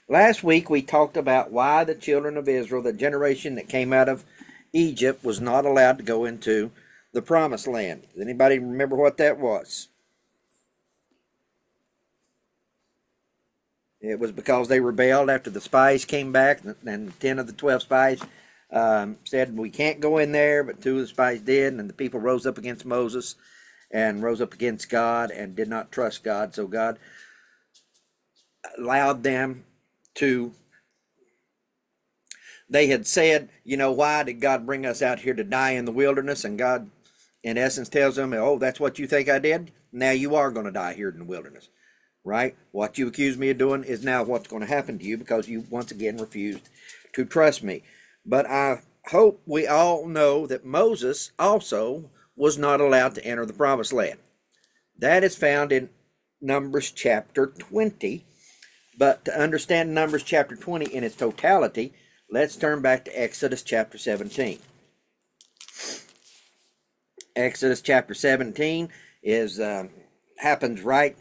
Last week we talked about why the children of Israel, the generation that came out of Egypt, was not allowed to go into the promised land. Does anybody remember what that was? It was because they rebelled after the spies came back, and 10 of the 12 spies said, we can't go in there, but 2 of the spies did, and the people rose up against Moses and rose up against God and did not trust God. So God allowed them to, they had said, why did God bring us out here to die in the wilderness? And God, in essence, tells them, oh, that's what you think I did? Now you are going to die here in the wilderness, right? What you accuse me of doing is now what's going to happen to you because you once again refused to trust me. But I hope we all know that Moses also was not allowed to enter the promised land. That is found in Numbers chapter 20. But to understand Numbers chapter 20 in its totality, let's turn back to Exodus chapter 17. Exodus chapter 17 happens right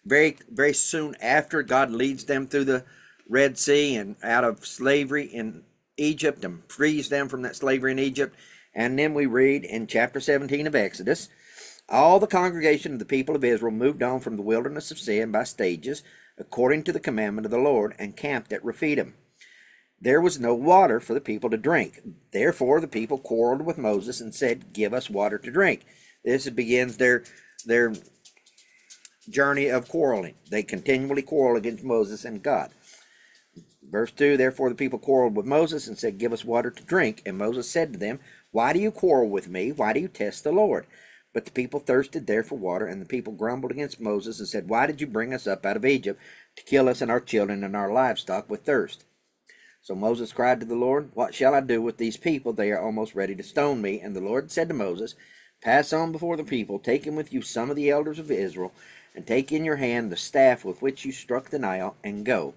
very soon after God leads them through the Red Sea and out of slavery in Egypt and frees them from that slavery in Egypt. And then we read in chapter 17 of Exodus, all the congregation of the people of Israel moved on from the wilderness of Sin by stages, according to the commandment of the Lord, and camped at Rephidim. There was no water for the people to drink. Therefore the people quarreled with Moses and said, give us water to drink. This begins their journey of quarreling. They continually quarrel against Moses and God. Verse 2, therefore the people quarreled with Moses and said, give us water to drink. And Moses said to them, why do you quarrel with me? Why do you test the Lord? But the people thirsted there for water, and the people grumbled against Moses and said, why did you bring us up out of Egypt to kill us and our children and our livestock with thirst? So Moses cried to the Lord, what shall I do with these people? They are almost ready to stone me. And the Lord said to Moses, pass on before the people, take in with you some of the elders of Israel, and take in your hand the staff with which you struck the Nile, and go.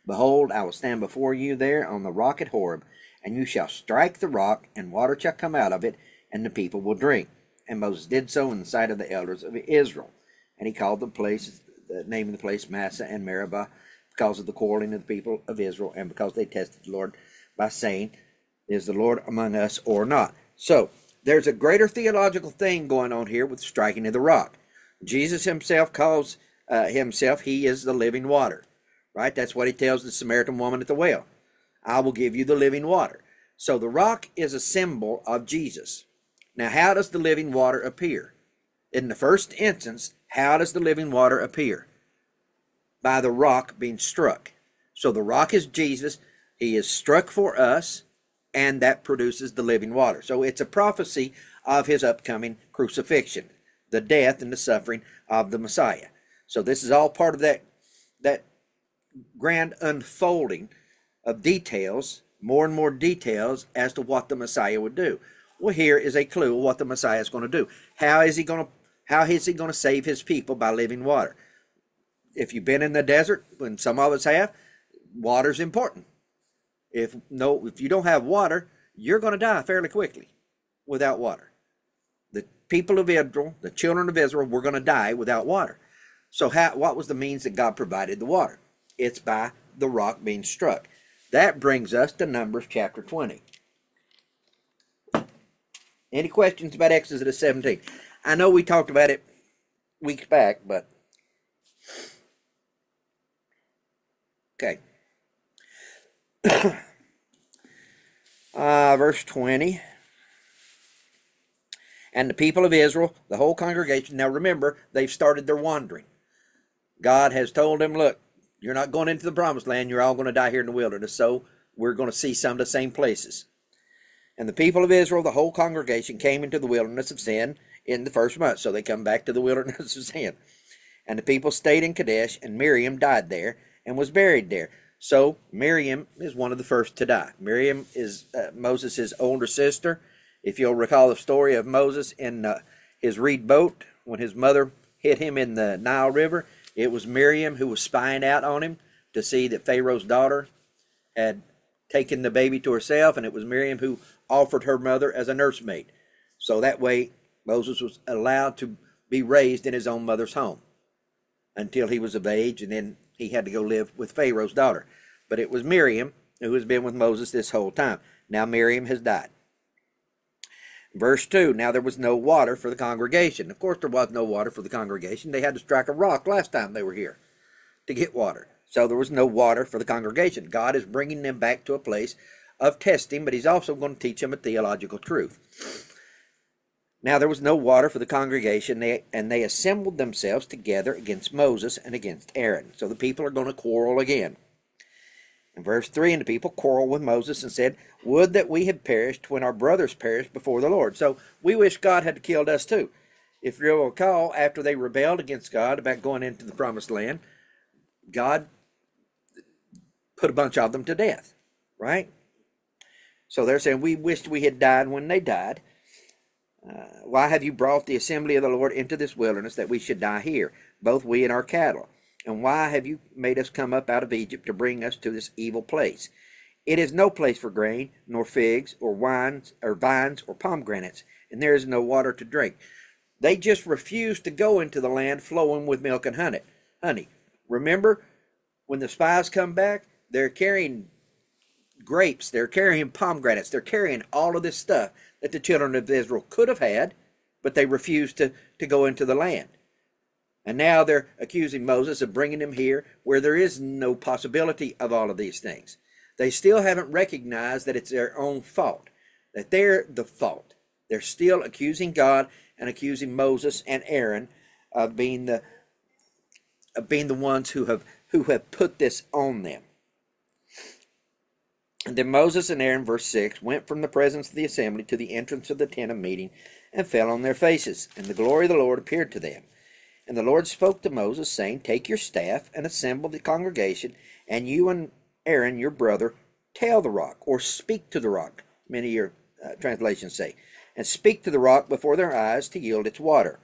Behold, I will stand before you there on the rock at Horeb, and you shall strike the rock, and water shall come out of it, and the people will drink. And Moses did so in the sight of the elders of Israel. And he called the name of the place Massah and Meribah, because of the quarreling of the people of Israel, and because they tested the Lord by saying, is the Lord among us or not? So there's a greater theological thing going on here with striking of the rock. Jesus himself calls he is the living water. Right? That's what he tells the Samaritan woman at the well. I will give you the living water. So the rock is a symbol of Jesus. Now, how does the living water appear? In the first instance, how does the living water appear? By the rock being struck. So the rock is Jesus. He is struck for us, and that produces the living water. So it's a prophecy of his upcoming crucifixion, the death and the suffering of the Messiah. So this is all part of that grand unfolding of details, more and more details as to what the Messiah would do. Well, here is a clue of what the Messiah is going to do. How is he going to save his people by living water? If you've been in the desert, when some of us have, water's important. If you don't have water, you're going to die fairly quickly without water. The people of Israel, the children of Israel, were going to die without water. So what was the means that God provided the water? It's by the rock being struck. That brings us to Numbers chapter 20. Any questions about Exodus 17? I know we talked about it weeks back, but okay. Verse 20. And the people of Israel, the whole congregation, now remember, they've started their wandering. God has told them, look, you're not going into the promised land. You're all going to die here in the wilderness. So we're going to see some of the same places. And the people of Israel, the whole congregation, came into the wilderness of Sin in the first month. So they come back to the wilderness of Sin. And the people stayed in Kadesh, and Miriam died there and was buried there. So Miriam is one of the first to die. Miriam is Moses' older sister. If you'll recall the story of Moses in his reed boat, when his mother hit him in the Nile River, it was Miriam who was spying out on him to see that Pharaoh's daughter had taken the baby to herself, and it was Miriam who offered her mother as a nursemaid. So that way, Moses was allowed to be raised in his own mother's home until he was of age, and then he had to go live with Pharaoh's daughter. but it was Miriam who has been with Moses this whole time. Now Miriam has died. Verse 2, now there was no water for the congregation. Of course there was no water for the congregation. They had to strike a rock last time they were here to get water. So there was no water for the congregation. God is bringing them back to a place of testing, but he's also going to teach them a theological truth. Now there was no water for the congregation, and they assembled themselves together against Moses and against Aaron. So the people are going to quarrel again. In verse 3, and the people quarreled with Moses and said, would that we had perished when our brothers perished before the Lord. So we wish God had killed us too. If you'll recall, after they rebelled against God about going into the promised land, God put a bunch of them to death, right? So they're saying, we wished we had died when they died. Why have you brought the assembly of the Lord into this wilderness that we should die here, both we and our cattle? And why have you made us come up out of Egypt to bring us to this evil place? It is no place for grain, nor figs, or wines, or vines, or pomegranates, and there is no water to drink. They just refuse to go into the land flowing with milk and honey. Remember, when the spies come back, they're carrying grapes, they're carrying pomegranates, they're carrying all of this stuff that the children of Israel could have had, but they refused to go into the land. And now they're accusing Moses of bringing them here where there is no possibility of all of these things. They still haven't recognized that it's their own fault, that they're the fault. They're still accusing God and accusing Moses and Aaron of being the ones who have put this on them. And then Moses and Aaron, verse 6, went from the presence of the assembly to the entrance of the tent of meeting and fell on their faces. And the glory of the Lord appeared to them. And the Lord spoke to Moses, saying, take your staff and assemble the congregation, and you and Aaron, your brother, tell the rock, or speak to the rock, many of your translations say, and speak to the rock before their eyes to yield its water.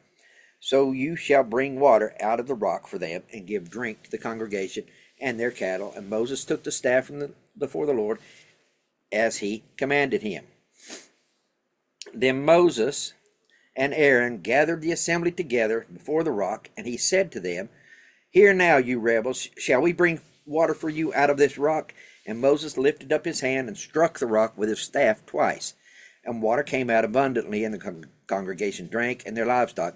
So you shall bring water out of the rock for them, and give drink to the congregation and their cattle. And Moses took the staff from before the Lord, as he commanded him. Then Moses and Aaron gathered the assembly together before the rock, and he said to them, hear now, you rebels, shall we bring water for you out of this rock? And Moses lifted up his hand and struck the rock with his staff twice, and water came out abundantly, and the congregation drank, and their livestock.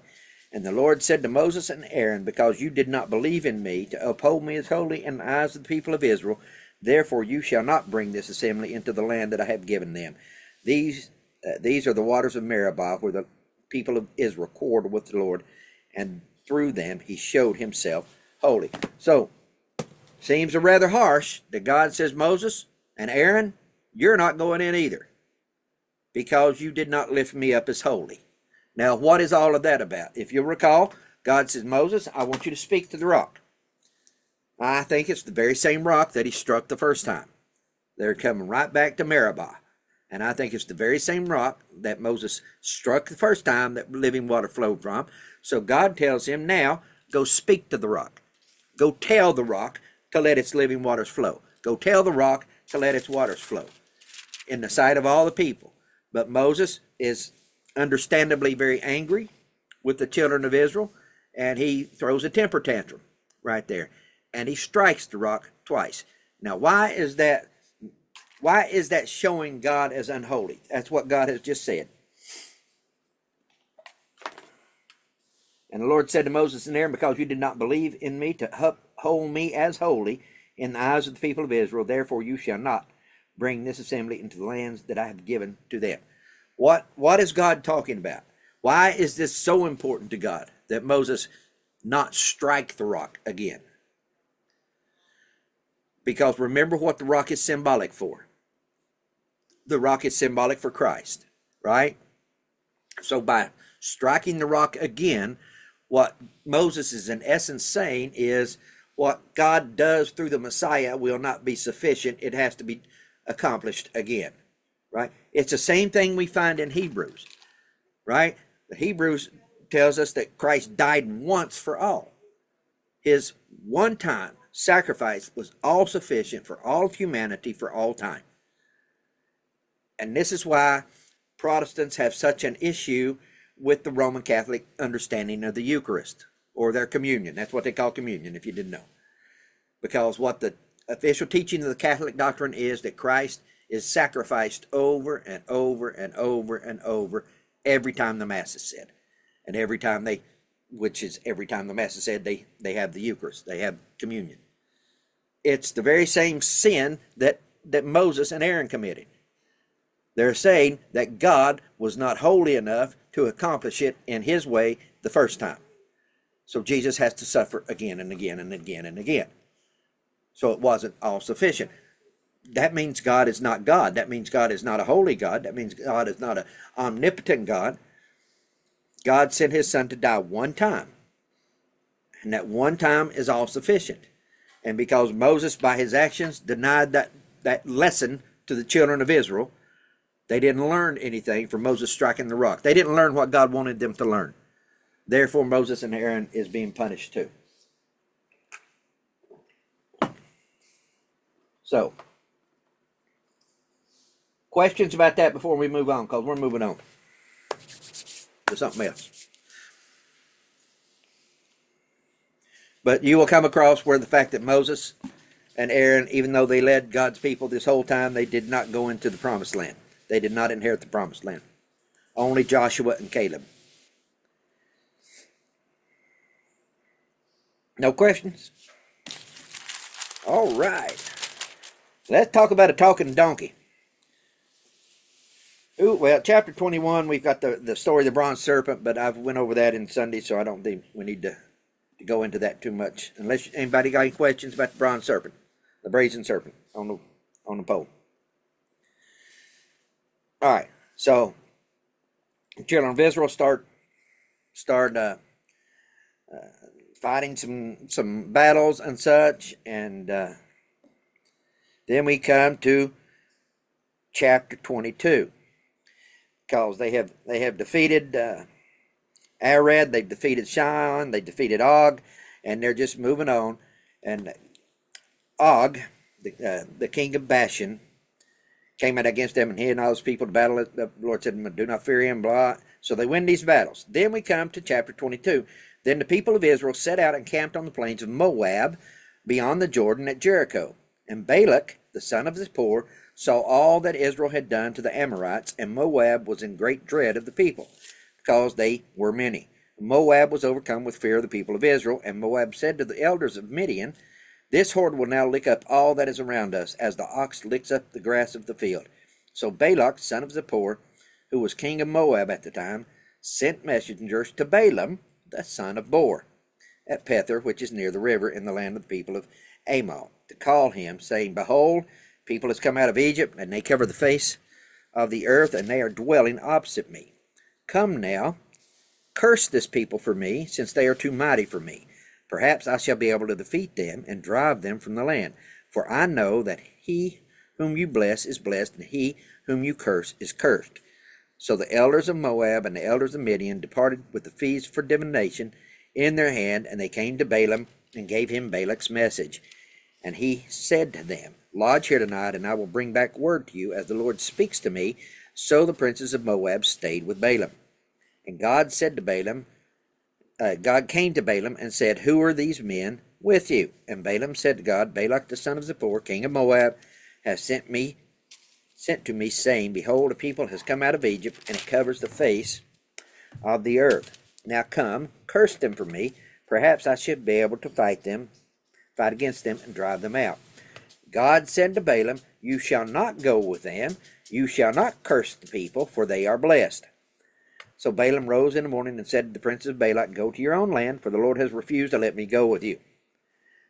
And the Lord said to Moses and Aaron, because you did not believe in me to uphold me as holy in the eyes of the people of Israel, therefore you shall not bring this assembly into the land that I have given them. These are the waters of Meribah, where the people of Israel quarreled with the Lord, and through them he showed himself holy. So, seems rather harsh that God says, Moses and Aaron, you're not going in either, because you did not lift me up as holy. Now, what is all of that about? If you'll recall, God says, Moses, I want you to speak to the rock. I think it's the very same rock that he struck the first time. They're coming right back to Meribah. And I think it's the very same rock that Moses struck the first time that living water flowed from. So God tells him, now, go speak to the rock. Go tell the rock to let its living waters flow. Go tell the rock to let its waters flow in the sight of all the people. But Moses is understandably very angry with the children of Israel, and he throws a temper tantrum right there, and he strikes the rock twice. Now, why is that showing God as unholy? That's what God has just said. And the Lord said to Moses and Aaron, because you did not believe in me to uphold me as holy in the eyes of the people of Israel, therefore you shall not bring this assembly into the lands that I have given to them. What is God talking about? Why is this so important to God that Moses not strike the rock again? Because remember what the rock is symbolic for. The rock is symbolic for Christ, right? So by striking the rock again, what Moses is in essence saying is what God does through the Messiah will not be sufficient. It has to be accomplished again, right? It's the same thing we find in Hebrews, right? The Hebrews tells us that Christ died once for all. His one-time sacrifice was all sufficient for all of humanity for all time. And this is why Protestants have such an issue with the Roman Catholic understanding of the Eucharist, or their communion. That's what they call communion, if you didn't know. Because what the official teaching of the Catholic doctrine is that Christ is sacrificed over and over and over and over every time the Mass is said. And every time the Mass is said, they have the Eucharist, they have communion. It's the very same sin that Moses and Aaron committed. They're saying that God was not holy enough to accomplish it in his way the first time. So Jesus has to suffer again and again and again and again. So it wasn't all sufficient. That means God is not God. That means God is not a holy God. That means God is not an omnipotent God. God sent his son to die one time. And that one time is all sufficient. And because Moses, by his actions, denied that lesson to the children of Israel, they didn't learn anything from Moses striking the rock. They didn't learn what God wanted them to learn. Therefore, Moses and Aaron is being punished too. So, questions about that before we move on, because we're moving on to something else. But you will come across where the fact that Moses and Aaron, even though they led God's people this whole time, they did not go into the promised land. They did not inherit the promised land. Only Joshua and Caleb. No questions? All right. Let's talk about a talking donkey. Ooh, well, chapter 21, we've got the story of the bronze serpent, but I've went over that in Sunday, so I don't think we need to go into that too much. Unless anybody got any questions about the bronze serpent, the brazen serpent on the pole. All right, so the children of Israel start fighting some battles and such, and then we come to chapter 22, because they have defeated Arad, they've defeated Shion, they defeated Og, and they're just moving on. And Og, the king of Bashan, came out against them, and he and all those people to battle. The Lord said, do not fear him, blah. So they win these battles. Then we come to chapter 22. Then the people of Israel set out and camped on the plains of Moab, beyond the Jordan at Jericho. And Balak, the son of Zippor, saw all that Israel had done to the Amorites, and Moab was in great dread of the people, because they were many. Moab was overcome with fear of the people of Israel, and Moab said to the elders of Midian, this horde will now lick up all that is around us, as the ox licks up the grass of the field. So Balak, son of Zippor, who was king of Moab at the time, sent messengers to Balaam, the son of Beor, at Pethor, which is near the river, in the land of the people of Amal, to call him, saying, behold, people has come out of Egypt, and they cover the face of the earth, and they are dwelling opposite me. Come now, curse this people for me, since they are too mighty for me. Perhaps I shall be able to defeat them and drive them from the land. For I know that he whom you bless is blessed, and he whom you curse is cursed. So the elders of Moab and the elders of Midian departed with the feast for divination in their hand, and they came to Balaam and gave him Balak's message. And he said to them, lodge here tonight, and I will bring back word to you as the Lord speaks to me. So the princes of Moab stayed with Balaam. And God came to Balaam and said, who are these men with you? And Balaam said to God, Balak the son of Zippor, king of Moab, has sent to me, saying, behold, a people has come out of Egypt, and it covers the face of the earth. Now come, curse them for me. Perhaps I should be able to fight against them, and drive them out. God said to Balaam, you shall not go with them. You shall not curse the people, for they are blessed. So Balaam rose in the morning and said to the princes of Balak, go to your own land, for the Lord has refused to let me go with you.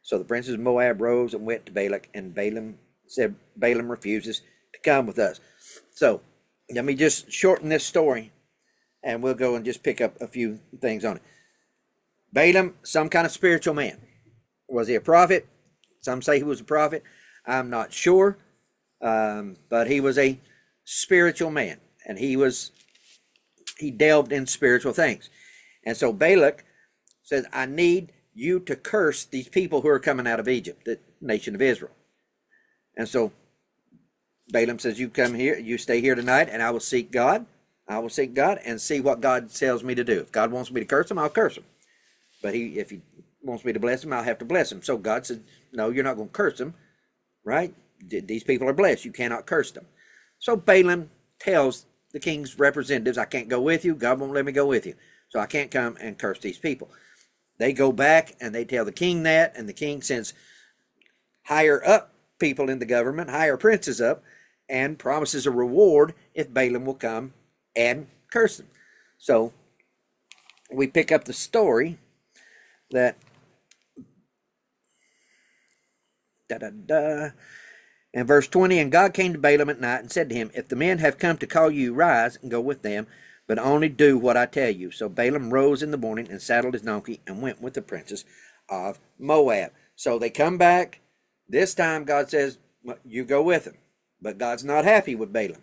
So the princes of Moab rose and went to Balak, and Balaam said, Balaam refuses to come with us. So let me just shorten this story, and we'll go and just pick up a few things on it. Balaam, some kind of spiritual man. Was he a prophet? Some say he was a prophet. I'm not sure, but he was a spiritual man, and he delved in spiritual things. And so Balak says, I need you to curse these people who are coming out of Egypt, the nation of Israel. And so Balaam says, you come here, you stay here tonight, and I will seek God. I will seek God and see what God tells me to do. If God wants me to curse him, I'll curse him. But if he wants me to bless him, I'll have to bless him. So God said, no, you're not going to curse him. right? These people are blessed. You cannot curse them. So Balaam tells the king's representatives, I can't go with you. God won't let me go with you. So I can't come and curse these people. They go back and they tell the king that, and the king sends higher up people in the government, higher princes up, and promises a reward if Balaam will come and curse them. So we pick up the story that in verse 20, and God came to Balaam at night and said to him, if the men have come to call you, rise and go with them, but only do what I tell you. So Balaam rose in the morning and saddled his donkey and went with the princes of Moab. So they come back. This time God says, you go with them. But God's not happy with Balaam.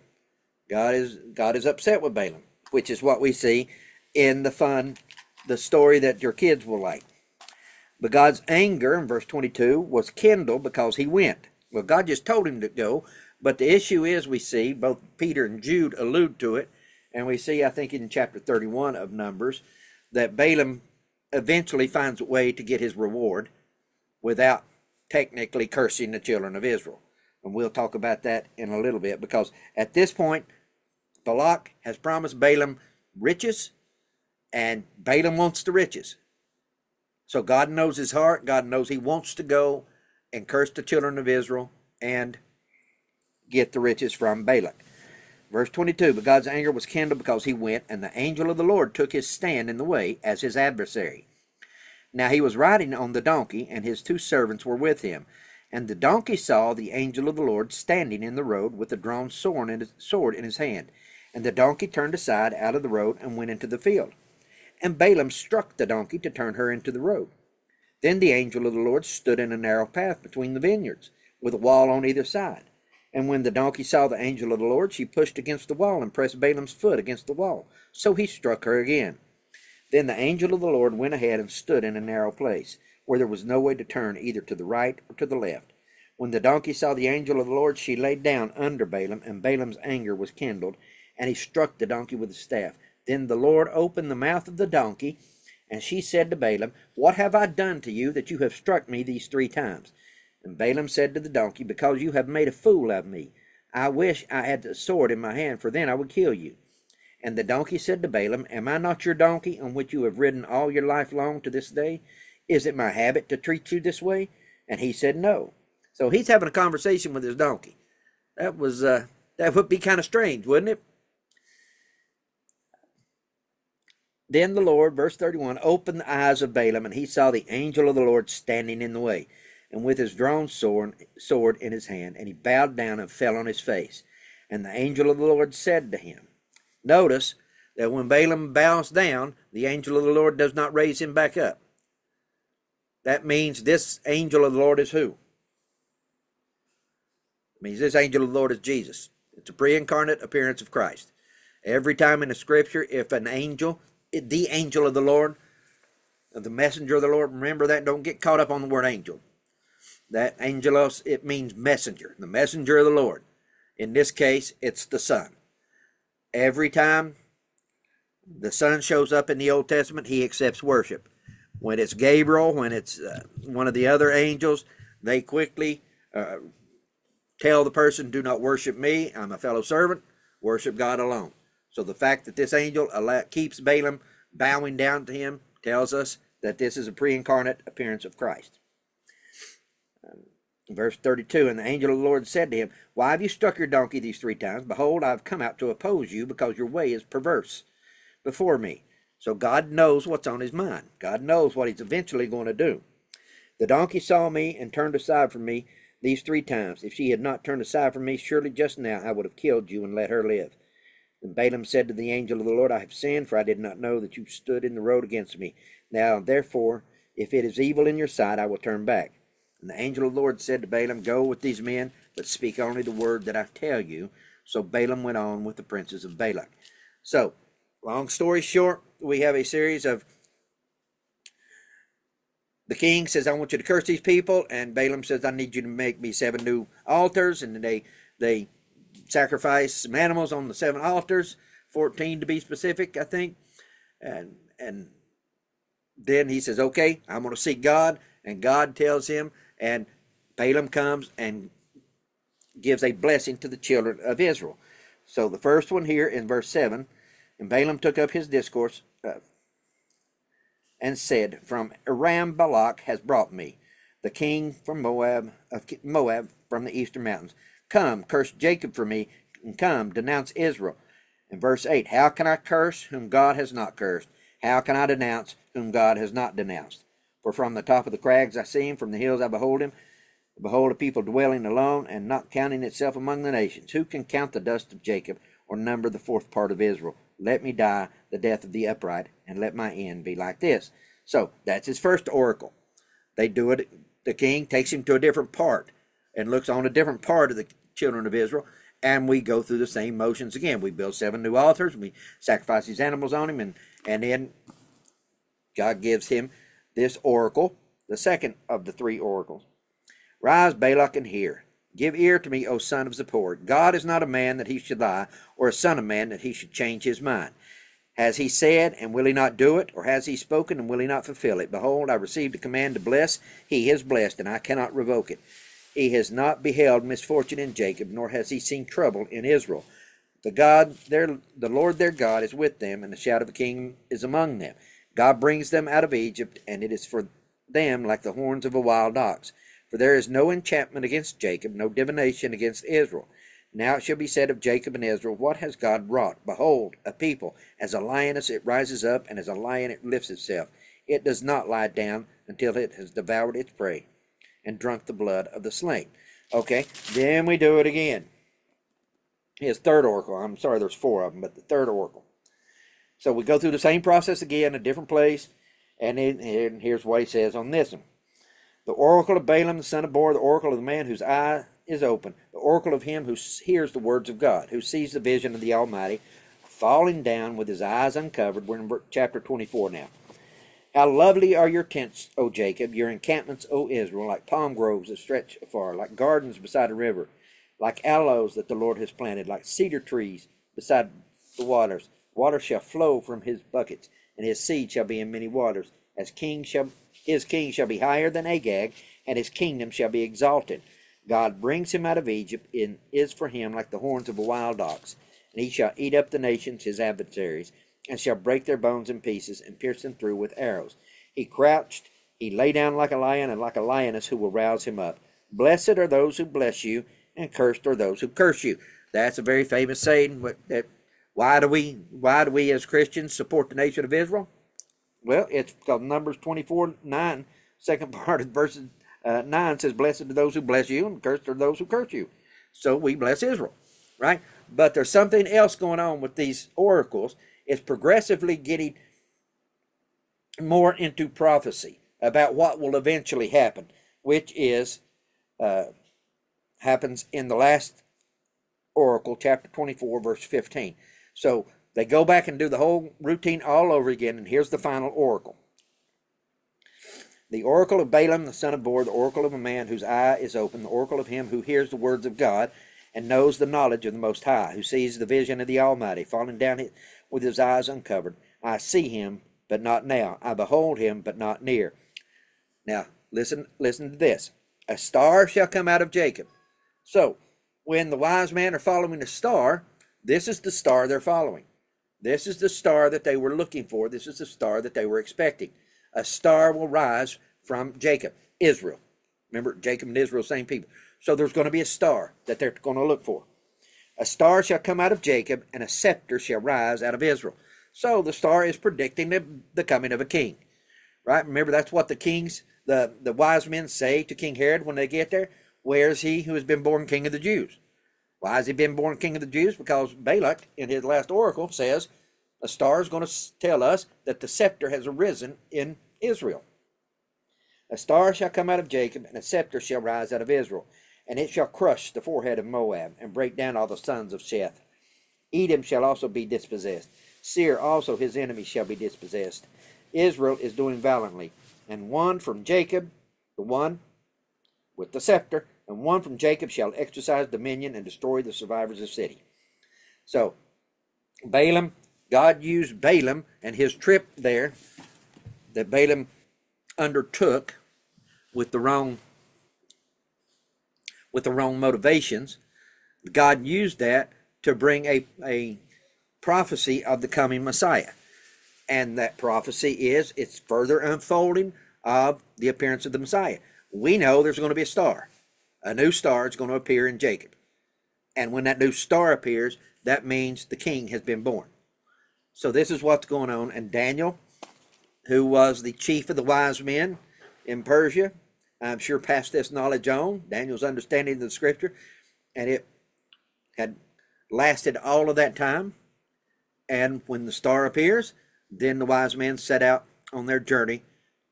God is upset with Balaam, which is what we see in the story that your kids will like. But God's anger, in verse 22, was kindled because he went. Well, God just told him to go, but the issue is, we see, both Peter and Jude allude to it, and we see, I think in chapter 31 of Numbers, that Balaam eventually finds a way to get his reward without technically cursing the children of Israel. And we'll talk about that in a little bit, because at this point, Balak has promised Balaam riches, and Balaam wants the riches. So God knows his heart. God knows he wants to go and curse the children of Israel and get the riches from Balak. Verse 22, but God's anger was kindled because he went, and the angel of the Lord took his stand in the way as his adversary. Now he was riding on the donkey, and his 2 servants were with him. And the donkey saw the angel of the Lord standing in the road with a drawn sword in his hand. And the donkey turned aside out of the road and went into the field. And Balaam struck the donkey to turn her into the road. Then the angel of the Lord stood in a narrow path between the vineyards, with a wall on either side. And when the donkey saw the angel of the Lord, she pushed against the wall and pressed Balaam's foot against the wall. So he struck her again. Then the angel of the Lord went ahead and stood in a narrow place, where there was no way to turn either to the right or to the left. When the donkey saw the angel of the Lord, she laid down under Balaam, and Balaam's anger was kindled, and he struck the donkey with his staff. Then the Lord opened the mouth of the donkey, and she said to Balaam, what have I done to you that you have struck me these 3 times? And Balaam said to the donkey, because you have made a fool of me. I wish I had the sword in my hand, for then I would kill you. And the donkey said to Balaam, am I not your donkey, on which you have ridden all your life long to this day? Is it my habit to treat you this way? And he said, no. So he's having a conversation with his donkey. That would be kind of strange, wouldn't it? Then the Lord, verse 31, opened the eyes of Balaam, and he saw the angel of the Lord standing in the way, and with his drawn sword in his hand, and he bowed down and fell on his face. And the angel of the Lord said to him, notice that when Balaam bows down, the angel of the Lord does not raise him back up. That means this angel of the Lord is who? It means this angel of the Lord is Jesus. It's a pre-incarnate appearance of Christ. Every time in the scripture, if an angel, the angel of the Lord, the messenger of the Lord, remember that, don't get caught up on the word angel. That angelos, it means messenger, the messenger of the Lord. In this case, it's the Son. Every time the Son shows up in the Old Testament, he accepts worship. When it's Gabriel, when it's one of the other angels, they quickly tell the person, do not worship me, I'm a fellow servant, worship God alone. So the fact that this angel keeps Balaam bowing down to him tells us that this is a pre-incarnate appearance of Christ. Verse 32, and the angel of the Lord said to him, why have you struck your donkey these 3 times? Behold, I have come out to oppose you, because your way is perverse before me. So God knows what's on his mind. God knows what he's eventually going to do. The donkey saw me and turned aside from me these 3 times. If she had not turned aside from me, surely just now I would have killed you and let her live. And Balaam said to the angel of the Lord, I have sinned, for I did not know that you stood in the road against me. Now, therefore, if it is evil in your sight, I will turn back. And the angel of the Lord said to Balaam, go with these men, but speak only the word that I tell you. So Balaam went on with the princes of Balak. So, long story short, we have a series of, the king says, I want you to curse these people, and Balaam says, I need you to make me 7 new altars, and they sacrifice some animals on the 7 altars, 14 to be specific, I think. And then he says, okay, I'm going to seek God. And God tells him, and Balaam comes and gives a blessing to the children of Israel. So the first one here in verse 7, and Balaam took up his discourse and said, From Aram Balak has brought me, the king from Moab from the eastern mountains. Come, curse Jacob for me, and come, denounce Israel. In verse 8, how can I curse whom God has not cursed? How can I denounce whom God has not denounced? For from the top of the crags I see him, from the hills I behold him. Behold, a people dwelling alone, and not counting itself among the nations. Who can count the dust of Jacob, or number the fourth part of Israel? Let me die the death of the upright, and let my end be like this. So, that's his first oracle. They do it, the king takes him to a different part, and looks on a different part of the children of Israel, and we go through the same motions again. We build 7 new altars, and we sacrifice these animals on him, and then God gives him this oracle, the second of the 3 oracles. Rise, Balak, and hear. Give ear to me, O son of Zippor. God is not a man that he should lie, or a son of man that he should change his mind. Has he said, and will he not do it? Or has he spoken, and will he not fulfill it? Behold, I received a command to bless. He is blessed, and I cannot revoke it. He has not beheld misfortune in Jacob, nor has he seen trouble in Israel. The Lord their God is with them, and the shout of a king is among them. God brings them out of Egypt, and it is for them like the horns of a wild ox. For there is no enchantment against Jacob, no divination against Israel. Now it shall be said of Jacob and Israel, what has God wrought? Behold, a people, as a lioness it rises up, and as a lion it lifts itself. It does not lie down until it has devoured its prey and drunk the blood of the slain. Okay, then we do it again. His third oracle. I'm sorry, there's 4 of them, but the third oracle. So we go through the same process again, a different place, and here's what he says on this one. The oracle of Balaam the son of Beor, the oracle of the man whose eye is open, the oracle of him who hears the words of God, who sees the vision of the Almighty, falling down with his eyes uncovered. We're in chapter 24 now. How lovely are your tents, O Jacob, your encampments, O Israel, like palm groves that stretch afar, like gardens beside a river, like aloes that the Lord has planted, like cedar trees beside the waters. Water shall flow from his buckets, and his seed shall be in many waters. His king shall be higher than Agag, and his kingdom shall be exalted. God brings him out of Egypt, and is for him like the horns of a wild ox. And he shall eat up the nations, his adversaries, and shall break their bones in pieces, and pierce them through with arrows. He crouched, he lay down like a lion, and like a lioness who will rouse him up. Blessed are those who bless you, and cursed are those who curse you. That's a very famous saying. Why do we as Christians support the nation of Israel? Well, it's because Numbers 24:9, second part of verse 9 says, blessed are those who bless you, and cursed are those who curse you. So we bless Israel, right? But there's something else going on with these oracles. It's progressively getting more into prophecy about what will eventually happen, which is happens in the last oracle, chapter 24, verse 15. So they go back and do the whole routine all over again, and here's the final oracle. The oracle of Balaam the son of Beor, the oracle of a man whose eye is open, the oracle of him who hears the words of God and knows the knowledge of the Most High, who sees the vision of the Almighty, falling down with his eyes uncovered. I see him, but not now. I behold him, but not near. Now, listen to this. A star shall come out of Jacob. So, when the wise men are following a star, this is the star they're following. This is the star that they were looking for. This is the star that they were expecting. A star will rise from Jacob, Israel. Remember, Jacob and Israel, same people. So there's going to be a star that they're going to look for. A star shall come out of Jacob, and a scepter shall rise out of Israel. So the star is predicting the coming of a king. Right? Remember, that's what the kings, the wise men say to King Herod when they get there. Where is he who has been born king of the Jews? Why has he been born king of the Jews? Because Balak, in his last oracle, says a star is going to tell us that the scepter has arisen in Israel. A star shall come out of Jacob, and a scepter shall rise out of Israel, and it shall crush the forehead of Moab, and break down all the sons of Sheth. Edom shall also be dispossessed. Seir also his enemy shall be dispossessed. Israel is doing valiantly, and one from Jacob, the one with the scepter, and one from Jacob shall exercise dominion and destroy the survivors of the city. So, Balaam, God used Balaam and his trip there that Balaam undertook with the wrong motivations God used that to bring a prophecy of the coming Messiah. And that prophecy is it's further unfolding of the appearance of the Messiah. We know there's going to be a star. A new star is going to appear in Jacob. And when that new star appears, that means the king has been born. So this is what's going on. And Daniel, who was the chief of the wise men in Persia, I'm sure passed this knowledge on, Daniel's understanding of the scripture, and it had lasted all of that time. And when the star appears, then the wise men set out on their journey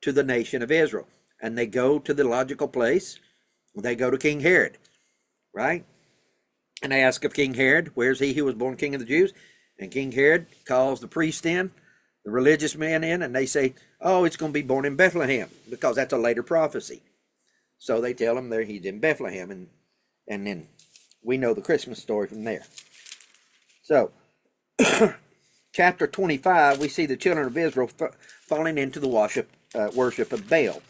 to the nation of Israel. And they go to the logical place. They go to King Herod, right? And they ask of King Herod, where's he who was born king of the Jews? And King Herod calls the priest in, the religious men in, and they say, oh, it's going to be born in Bethlehem, because that's a later prophecy. So they tell him there he's in Bethlehem, and then we know the Christmas story from there. So, chapter 25, we see the children of Israel falling into the worship of Baal.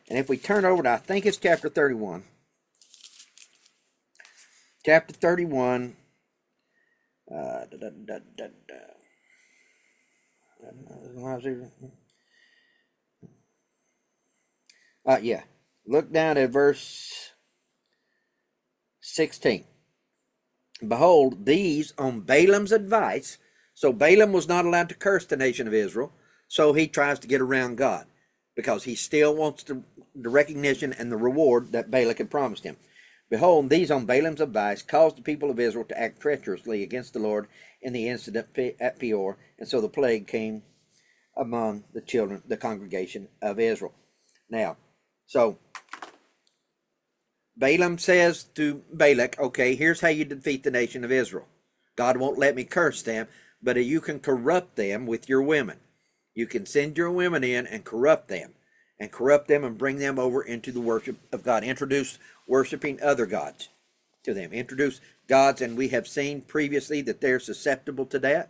And if we turn over to, I think it's chapter 31. Chapter 31. Yeah. Look down at verse 16. Behold, these on Balaam's advice. So Balaam was not allowed to curse the nation of Israel. So he tries to get around God, because he still wants the recognition and the reward that Balak had promised him. Behold, these on Balaam's advice caused the people of Israel to act treacherously against the Lord in the incident at Peor, and so the plague came among the children, the congregation of Israel. Now, so Balaam says to Balak, okay, here's how you defeat the nation of Israel. God won't let me curse them, but you can corrupt them with your women. You can send your women in and corrupt them and bring them over into the worship of God. Introduce worshiping other gods to them. Introduce gods, and we have seen previously that they're susceptible to that,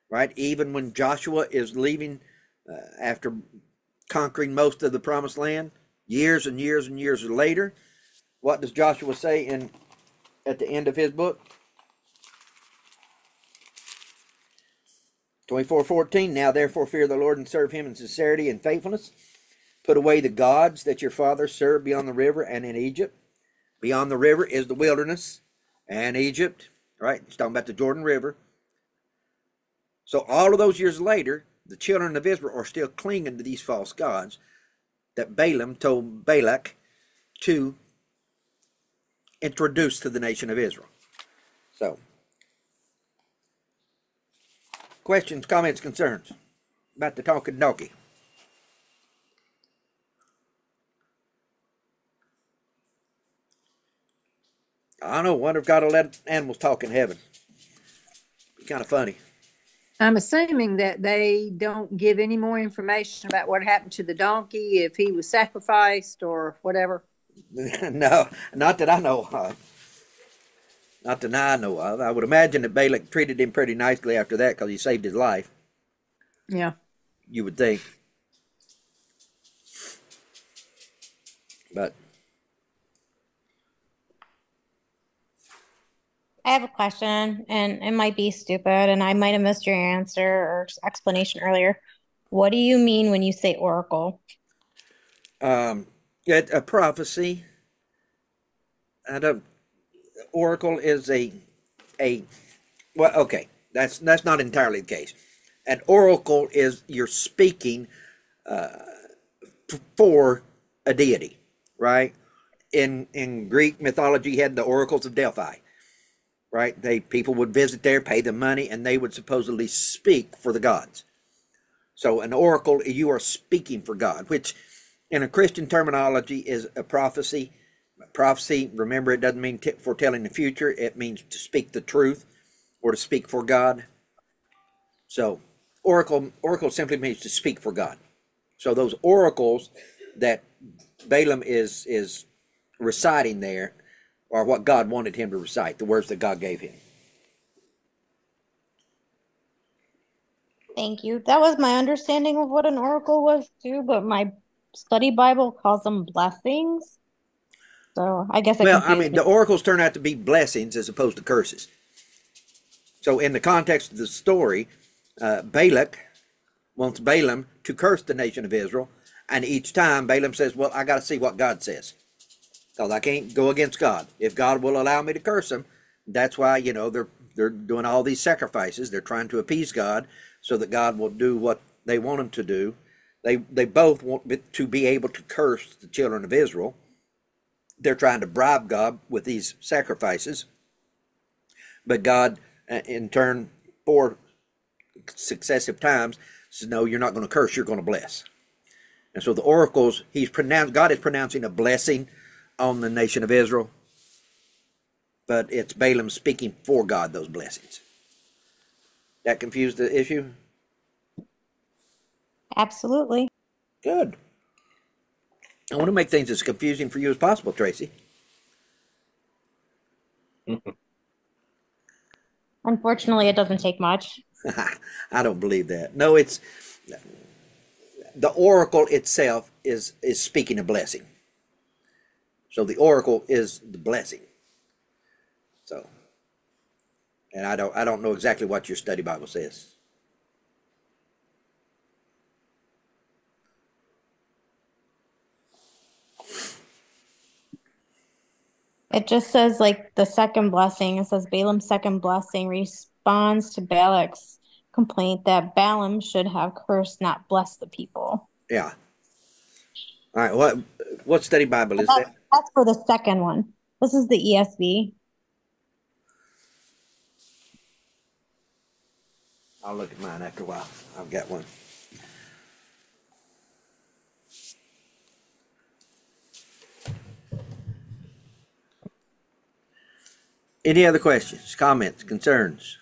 right? Even when Joshua is leaving after conquering most of the promised land, years and years and years later, what does Joshua say at the end of his book? 24:14. Now therefore fear the Lord and serve him in sincerity and faithfulness. Put away the gods that your fathers served beyond the river and in Egypt. Beyond the river is the wilderness and Egypt, right? He's talking about the Jordan River. So all of those years later, the children of Israel are still clinging to these false gods that Balaam told Balak to introduce to the nation of Israel. So, questions, comments, concerns about the talking donkey? I don't know. Wonder if God will let animals talk in heaven. Be kind of funny. I'm assuming that they don't give any more information about what happened to the donkey, if he was sacrificed or whatever. No, not that I know of. Not that I know of. I would imagine that Balak treated him pretty nicely after that, because he saved his life. Yeah. You would think. But I have a question, and it might be stupid, and I might have missed your answer or explanation earlier. What do you mean when you say oracle? a prophecy. Oracle is a well, okay, that's not entirely the case. An oracle is you're speaking for a deity, right? In Greek mythology, you had the oracles of Delphi, right? People would visit there, pay them money, and they would supposedly speak for the gods. So an oracle, you are speaking for God, which in a Christian terminology is a prophecy. Prophecy, remember, it doesn't mean foretelling the future. It means to speak the truth or to speak for God. So oracle simply means to speak for God. So those oracles that Balaam is reciting there are what God wanted him to recite, the words that God gave him. Thank you. That was my understanding of what an oracle was too, but my study Bible calls them blessings. So I guess it Well, I confused mean, me. the oracles turn out to be blessings as opposed to curses. So in the context of the story, Balak wants Balaam to curse the nation of Israel, and each time Balaam says, well, I got to see what God says, because I can't go against God. If God will allow me to curse them, that's why, they're doing all these sacrifices. They're trying to appease God so that God will do what they want him to do. They both want to be able to curse the children of Israel. They're trying to bribe God with these sacrifices. But God, in turn, 4 successive times, says, no, you're not going to curse, you're going to bless. And so the oracles, God is pronouncing a blessing on the nation of Israel, but it's Balaam speaking for God those blessings. That confused the issue? Absolutely. Good. I want to make things as confusing for you as possible, Tracy. Unfortunately, it doesn't take much. I don't believe that. No, it's the oracle itself is speaking a blessing. So the oracle is the blessing. So, and I don't know exactly what your study Bible says. It just says like the second blessing. It says Balaam's second blessing responds to Balak's complaint that Balaam should have cursed, not blessed the people. Yeah. All right. What study Bible is that? That's for the second one. This is the ESV. I'll look at mine after a while. I've got one. Any other questions, comments, concerns?